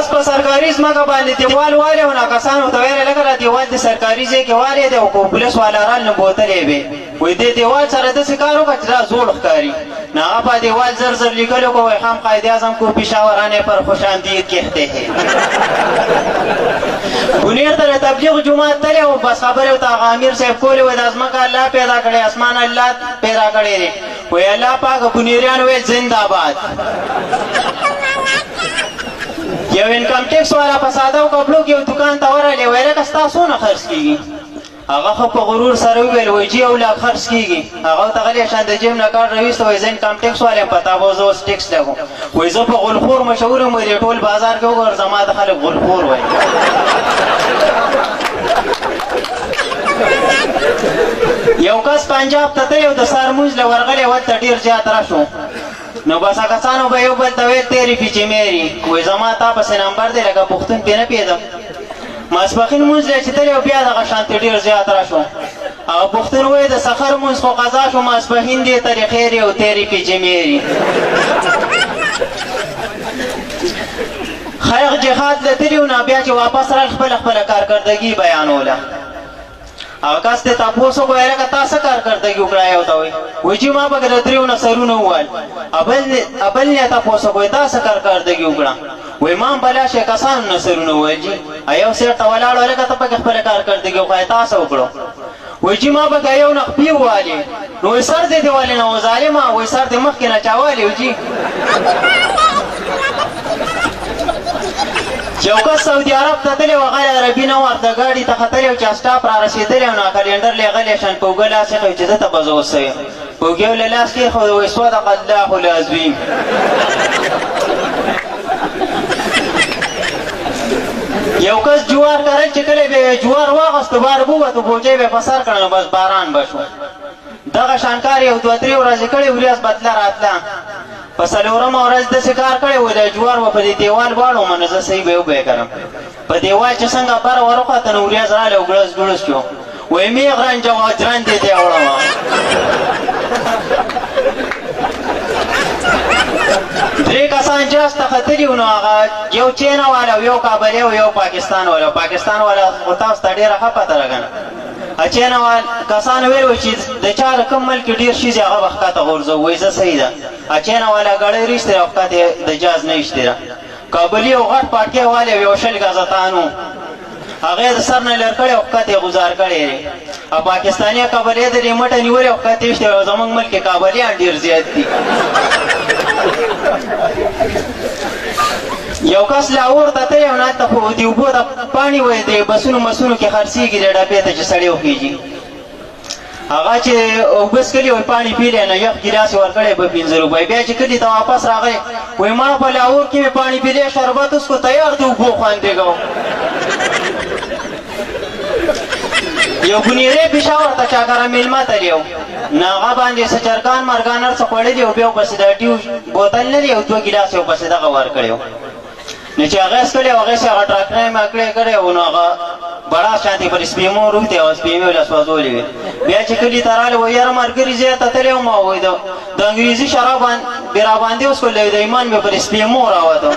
کس په سرکاري ځمکه باندې دیوال والې و نه کسانو ته ویل لکه را دیوال د سرکاري ځای کې والې دی او که پولیس والا رال نه بوتلې وې وایي دې دیوال سره داسې کار وکړه چې دا زوړ ښکاري نه هغه په دیوال زر زر لیکلو که وایي هم قائد اعظم کو پېښور آنے پر خوش آمدید کہتے ہیں بنیر ته د تبلیغ جومات تللی و بس خبرې ورته هغه امیر صاحب کولې وایي دا ځمکه الله پیدا کړې اسمان الله پیدا کړی دی وایي الله پاک بنیریان ویل زنده باد یو انکم ټیکس والا په ساده کپړو کې یو دکان ته ورغلی ویل لکه ستا څونه خرڅ کېږي هغه خو په غرور سره وویل وایي جی 1 لاک خرڅ کېږي هغه ورته غلی شان د جیب نه کارت راویسته وایي زه انکم ټیکس والا یم په تا به زه اوس ټیکس لګوم وایي زه په غلخور مشهور یم وایي ټول بازار کې وګوره زما د خلک غلخور وایي یو کس پنجاب ته تللی و د سهار لمونځ له ورغلی هلته ډېر زیات رش و نو بس کسانو به یو بل ته ویل تیری پیچې میري وایي زما تا پسې نمبر دی لکه پښتون پې نه پوهېدم ماسپښین لمونځ دی چې تللی و بیا دغه شانتې ډېر زیات رش و هغه پښتون وایي د سحر لمونځ خو قضا شو ماسپښین دی ترې خیر او تیری پیچې میري خیق جهاد له تلي و نه بیا چې واپس رال خپله کارکردګي بیانوله هغه کس ته تاسو وکړئ لکه تا څه کارکردګي وکړه یو ته وایي چې ما به د دریو نصرونه وویل ابل نه تاسو وکړئ تا څه کارکردګي وکړه وایي ما هم بلا شي کسانو نصرونه وویل جي یو سیټ ته ولاړ و لکه ته پکې خپله کارکردګي وکړئ تا څه وکړو وایي چې ما به یو نخپي ووالې نو وایي سر دې والې نه و ظالمه وایي سر دې مخکې نه چا والې و جي یو کس سعودي عرب ته تللی و غلی عربي نه ورته ګاډي ته ختلی و چې اسټاپ را رسېدلی و نو کلینډر له غلی شان په اوږه لاس ایښی و چې دته به زه اوس څه یم په اوږې له لاس کېښود وایي صدق الله العظیم یو کس جوار کرل چې کله به جوار واغېستو بار به ووتو بوجۍ به یې په سر کړه نو بس باران به شو دغه شانکار یو 2-3 ورځې کړې وریځ بدله راتله په څلورمه ورځ داسې کار کړی و د جوار به په دې دیوال واړومه نو زه صحیح به یې وبه یې کړم په دیوال چې څنګه بره وروخته نو وریځ راغلی او ګړس ګړس شو وایي میغ رنجه و جرندې دې وړمه درې کسان جاز ته ختلي و نو هغه یو چینا والا یو کابلي او یو پاکستان والا پاکستان والا خو تاسو ته ډېره ښه پته راګنه چینا وال کسان ویل و چې د چا د کوم ملک ډېر شي هغه به ښکته غورځو وایي زه صحیح ده چینا والا ګړۍ ریشتې او ښکته د جاز نه ایشتېره کابلي او غټ پاټکۍ والی یو 20 ګزتان و هغه یې د سر نه لر کړی او ښکته یې ګزار کړی دی او پاکستاني کابلي د دې مټه نیولې او ښکته ایشتې او زموږ ملک کې کابلیان ډېر زیات دي یو کس لاهور ته تللی او هلته خو د اوبو د پاڼې وایي د بسونو مسونو کې خرڅېږي د ډبې ته چې سړی وخېږي هغه چې اوبه څښلي وایي پاڼې پیلی نه یخ ګیلاس یې ورکړی په 5 روپۍ بیا چې کلي ته واپس راغی وایي ما په لاهور کې مې پاڼې پیلی شربت اوسکو تیار د اوبو خوند دیګو یو بنیری پېښور ته چاګره میلمه تللی و نو هغه باندې څه چرګان مرګان هر څه خوړلي او بیا ورپسې د ټیو بوتل نه دی او 2 ګیلاس یې ورپسې دغه ورکړی و نو چې هغه یې څښلې او هغې سې هغه ټراکټرۍ مکړۍ کړی و نو هغه بړا شانتې پر سپېمو روږدی او سپېمې له سوځولې وې بیا چې کلي ته راغلی وایي یاره ملګري زه ته تللی وم او د انګریزي شراب مې راباندې وڅښل د ایمان مې پر سپېمو راوته